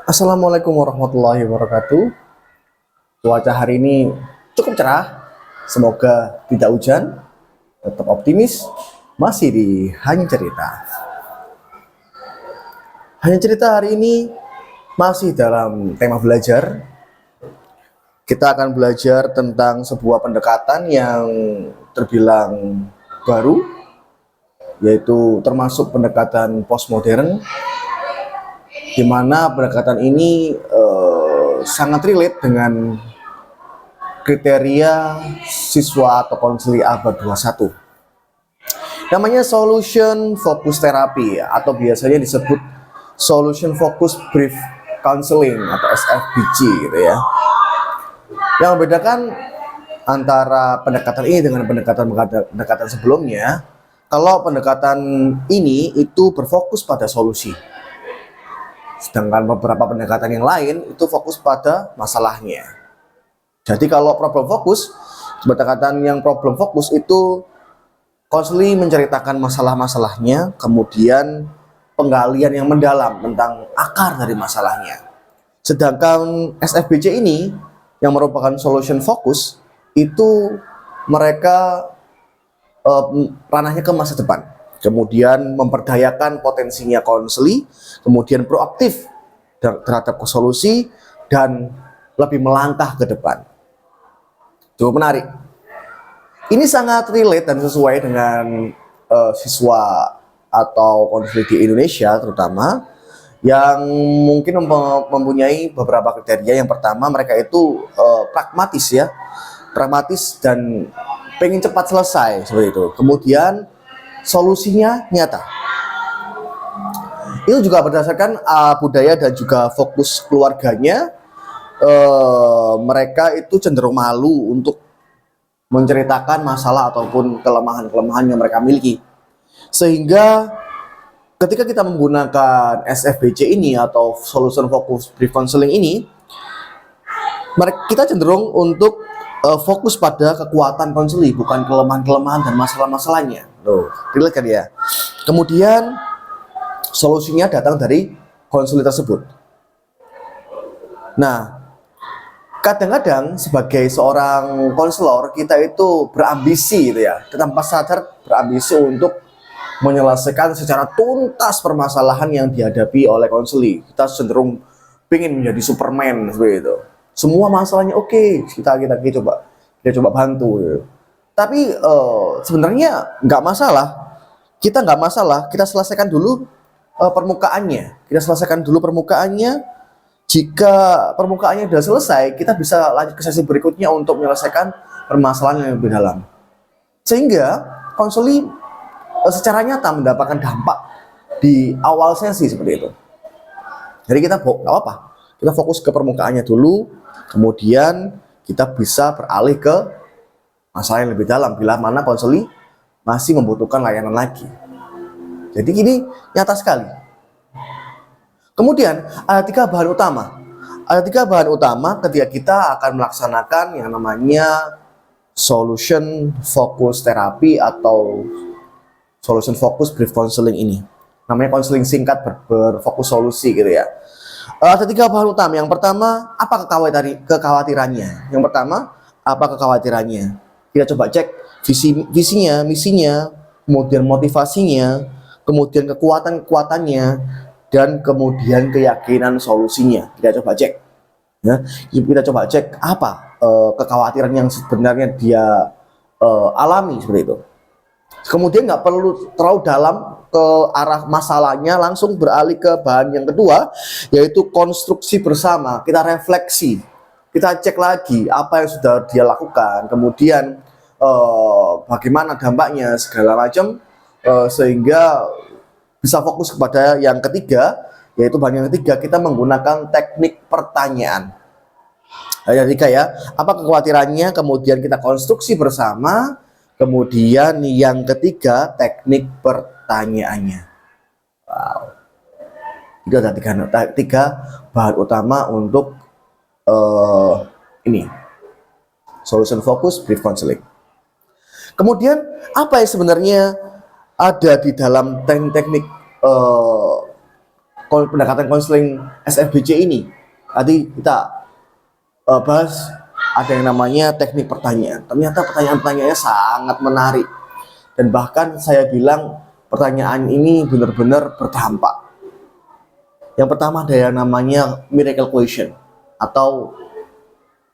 Assalamualaikum warahmatullahi wabarakatuh. Cuaca hari ini cukup cerah. Semoga tidak hujan. Tetap optimis. Masih di Hanya Cerita. Hanya Cerita hari ini masih dalam tema belajar. Kita akan belajar tentang sebuah pendekatan yang terbilang baru, yaitu termasuk pendekatan postmodern, di mana pendekatan ini sangat relate dengan kriteria siswa atau konseli abad 21. Namanya solution focus therapy atau biasanya disebut solution focus brief counseling atau SFBC gitu ya. Yang membedakan antara pendekatan ini dengan pendekatan sebelumnya, kalau pendekatan ini itu berfokus pada solusi. Sedangkan beberapa pendekatan yang lain itu fokus pada masalahnya. Jadi kalau problem fokus, pendekatan yang problem fokus itu konseli menceritakan masalah-masalahnya, kemudian penggalian yang mendalam tentang akar dari masalahnya. Sedangkan SFBC ini yang merupakan solution fokus itu mereka ranahnya ke masa depan. Kemudian memperdayakan potensinya konseli, kemudian proaktif terhadap solusi dan lebih melangkah ke depan. Cukup menarik. Ini sangat relate dan sesuai dengan siswa atau konseli di Indonesia terutama yang mungkin mempunyai beberapa kriteria. Yang pertama, mereka itu pragmatis ya, pragmatis dan pengen cepat selesai seperti itu. Kemudian solusinya nyata. Itu juga berdasarkan budaya dan juga fokus keluarganya. Mereka itu cenderung malu untuk menceritakan masalah ataupun kelemahan-kelemahan yang mereka miliki. Sehingga ketika kita menggunakan SFBC ini atau Solution Focus Brief Counseling ini, kita cenderung untuk fokus pada kekuatan konseli, bukan kelemahan-kelemahan dan masalah-masalahnya. Loh, relate kan ya? Kemudian solusinya datang dari konseli tersebut. Nah, kadang-kadang sebagai seorang konselor kita itu berambisi gitu ya, tanpa sadar berambisi untuk menyelesaikan secara tuntas permasalahan yang dihadapi oleh konseli. Kita cenderung ingin menjadi Superman seperti itu. Semua masalahnya oke, kita coba bantu. Gitu. Tapi sebenarnya nggak masalah. Kita nggak masalah. Kita selesaikan dulu permukaannya. Kita selesaikan dulu permukaannya. Jika permukaannya sudah selesai, kita bisa lanjut ke sesi berikutnya untuk menyelesaikan permasalahan yang lebih dalam. Sehingga konseli secara nyata mendapatkan dampak di awal sesi seperti itu. Jadi kita nggak apa-apa, kita fokus ke permukaannya dulu, kemudian kita bisa beralih ke masalah yang lebih dalam bila mana konseli masih membutuhkan layanan lagi. Jadi ini nyata sekali. Kemudian ada tiga bahan utama. Ada tiga bahan utama ketika kita akan melaksanakan yang namanya solution focus therapy atau solution focus brief counseling ini. Namanya konseling singkat berfokus solusi gitu ya. Ada tiga bahan utama. Yang pertama, apa kekhawatirannya? Yang pertama, apa kekhawatirannya? Kita coba cek visinya, misinya, kemudian motivasinya, kemudian kekuatan-kekuatannya, dan kemudian keyakinan solusinya. Kita coba cek. Ya, kita coba cek apa kekhawatiran yang sebenarnya dia alami seperti itu. Kemudian nggak perlu terlalu dalam ke arah masalahnya, langsung beralih ke bahan yang kedua, yaitu konstruksi bersama. Kita refleksi, kita cek lagi apa yang sudah dia lakukan, kemudian bagaimana dampaknya segala macam, sehingga bisa fokus kepada yang ketiga, yaitu bahan yang ketiga, kita menggunakan teknik pertanyaan. Yang ketiga ya, apa kekhawatirannya, kemudian kita konstruksi bersama. Kemudian yang ketiga, teknik pertanyaannya. Wow. Itu ada tiga bahan utama untuk ini solution focus brief counseling. Kemudian apa yang sebenarnya ada di dalam teknik pendekatan konseling SFBC ini. Tadi kita bahas ada yang namanya teknik pertanyaan. Ternyata pertanyaan-pertanyaannya sangat menarik. Dan bahkan saya bilang pertanyaan ini benar-benar berdampak. Yang pertama ada yang namanya miracle question atau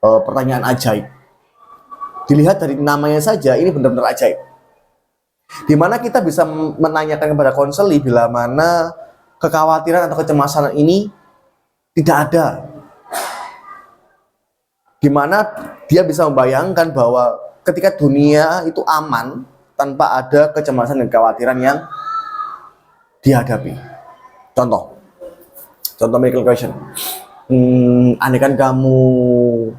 pertanyaan ajaib. Dilihat dari namanya saja ini benar-benar ajaib. Di mana kita bisa menanyakan kepada konseli bila mana kekhawatiran atau kecemasan ini tidak ada. Di mana dia bisa membayangkan bahwa ketika dunia itu aman tanpa ada kecemasan dan kekhawatiran yang dihadapi. Contoh miracle question. Andaikan kamu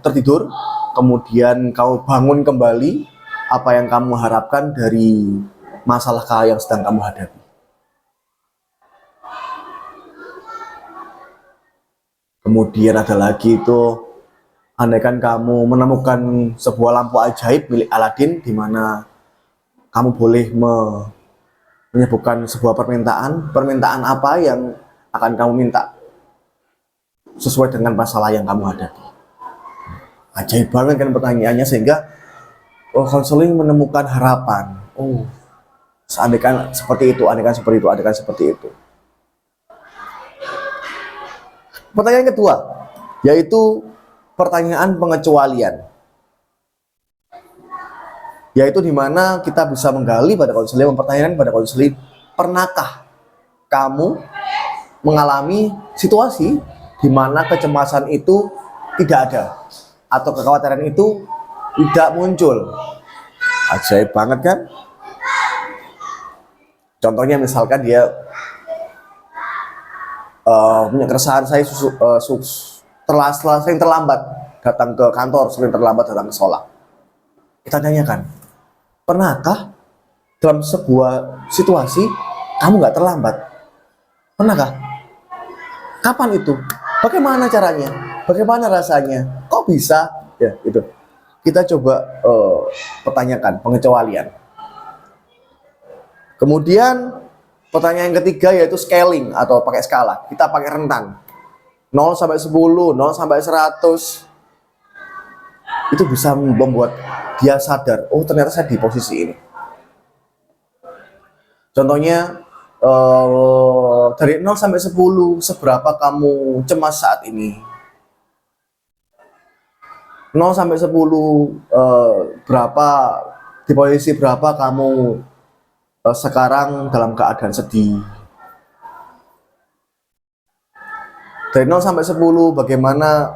tertidur, kemudian kamu bangun kembali, apa yang kamu harapkan dari masalah yang sedang kamu hadapi? Kemudian ada lagi itu, andaikan kamu menemukan sebuah lampu ajaib milik Aladin, di mana kamu boleh menyebutkan sebuah permintaan apa yang akan kamu minta sesuai dengan masalah yang kamu hadapi. Ajaib banget kan pertanyaannya, sehingga konseling menemukan harapan. Andaikan seperti itu, andaikan seperti itu, andaikan seperti itu. Pertanyaan kedua, yaitu pertanyaan pengecualian. Yaitu di mana kita bisa menggali pada konseling, mempertanyakan pada konseling, pernahkah kamu mengalami situasi di mana kecemasan itu tidak ada atau kekhawatiran itu tidak muncul? Ajaib banget kan? Contohnya misalkan dia punya keresahan, saya sering terlambat datang ke kantor, sering terlambat datang ke sekolah. Kita tanyakan, pernahkah dalam sebuah situasi kamu nggak terlambat? Pernahkah? Kapan itu? Bagaimana caranya? Bagaimana rasanya? Kok bisa? Ya, itu. Kita coba pertanyakan pengecualian. Kemudian pertanyaan yang ketiga yaitu scaling atau pakai skala. Kita pakai rentan. 0 sampai 10, 0 sampai 100. Itu bisa membuat dia sadar, oh ternyata saya di posisi ini. Contohnya dari 0 sampai 10, seberapa kamu cemas saat ini? 0 sampai 10, berapa, di posisi berapa kamu sekarang dalam keadaan sedih? Dari 0 sampai 10, bagaimana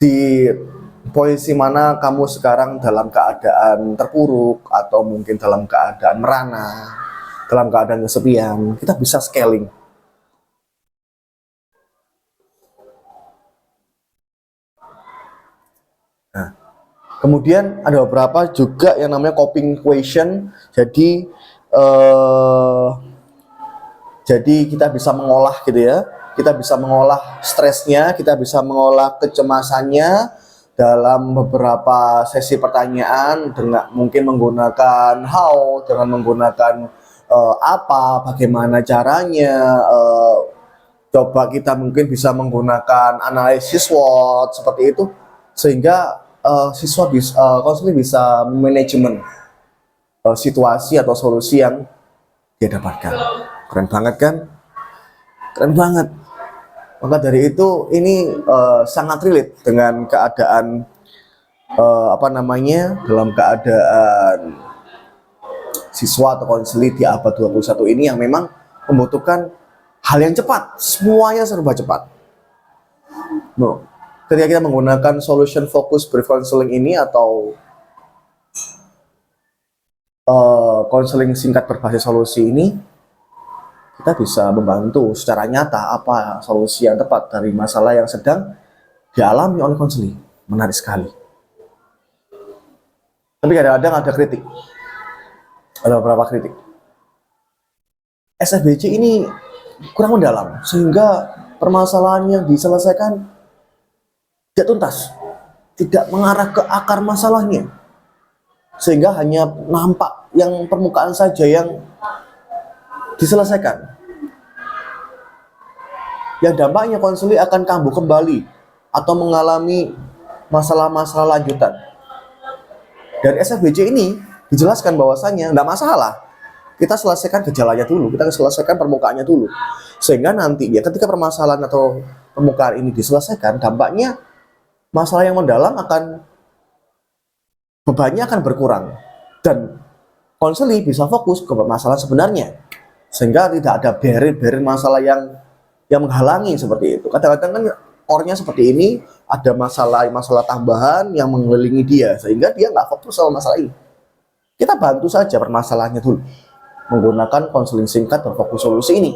di posisi mana kamu sekarang dalam keadaan terpuruk atau mungkin dalam keadaan merana, dalam keadaan kesepian? Kita bisa scaling. Nah, kemudian ada beberapa juga yang namanya coping question. Jadi kita bisa mengolah gitu ya. Kita bisa mengolah stresnya, kita bisa mengolah kecemasannya dalam beberapa sesi pertanyaan dengan mungkin menggunakan how, dengan menggunakan apa, bagaimana caranya. Coba kita mungkin bisa menggunakan analisis SWOT seperti itu, sehingga siswa konseling bisa manajemen situasi atau solusi yang dia dapatkan. Keren banget kan? Keren banget. Maka dari itu ini sangat relate dengan keadaan dalam keadaan siswa atau konseli di abad 21 ini yang memang membutuhkan hal yang cepat, semuanya serba cepat. Ketika kita menggunakan solution focus brief counseling ini atau konseling singkat berbasis solusi ini, kita bisa membantu secara nyata apa solusi yang tepat dari masalah yang sedang dialami oleh konseli. Menarik sekali. Tapi kadang-kadang ada kritik. Ada beberapa kritik. SFBC ini kurang mendalam, sehingga permasalahan yang diselesaikan tidak tuntas, tidak mengarah ke akar masalahnya, sehingga hanya nampak yang permukaan saja yang diselesaikan. yang dampaknya konseling akan kambuh kembali atau mengalami masalah-masalah lanjutan. Dari SFBC ini dijelaskan bahwasanya nggak masalah, kita selesaikan gejalanya dulu, kita selesaikan permukaannya dulu, sehingga nanti ya ketika permasalahan atau permukaan ini diselesaikan, dampaknya masalah yang mendalam bebannya akan berkurang, dan konseling bisa fokus ke masalah sebenarnya, sehingga tidak ada barrier masalah yang menghalangi seperti itu. Kadang-kadang kan core-nya seperti ini, ada masalah tambahan yang mengelilingi dia, sehingga dia nggak fokus sama masalah ini. Kita bantu saja permasalahannya dulu menggunakan konseling singkat dan fokus solusi ini.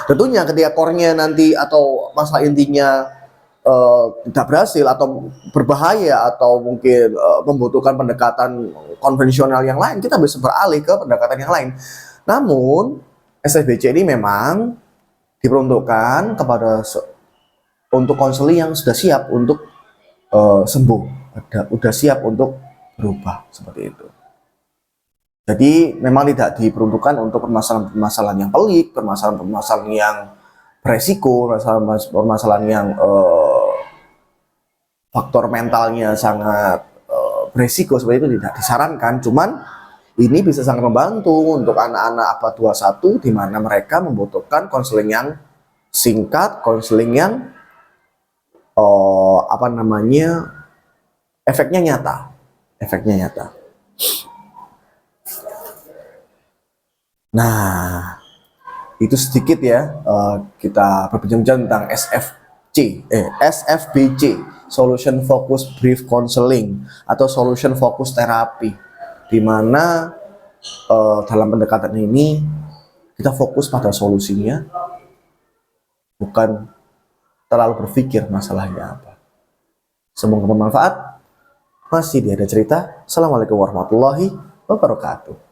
Tentunya ketika core-nya nanti atau masalah intinya tidak berhasil atau berbahaya atau mungkin membutuhkan pendekatan konvensional yang lain, kita bisa beralih ke pendekatan yang lain. Namun SFBC ini memang diperuntukkan untuk konseling yang sudah siap untuk sembuh, sudah siap untuk berubah seperti itu. Jadi memang tidak diperuntukkan untuk permasalahan-permasalahan yang pelik, permasalahan-permasalahan yang beresiko, permasalahan yang faktor mentalnya sangat beresiko, seperti itu tidak disarankan. Cuman ini bisa sangat membantu untuk anak-anak abad 21 di mana mereka membutuhkan konseling yang singkat, konseling yang efeknya nyata. Nah, itu sedikit ya, kita berbincang tentang SFBC, Solution Focus Brief Counseling atau Solution Focus Therapy, di mana dalam pendekatan ini kita fokus pada solusinya, bukan terlalu berpikir masalahnya apa. Semoga bermanfaat. Masih di Ada Cerita. Assalamualaikum warahmatullahi wabarakatuh.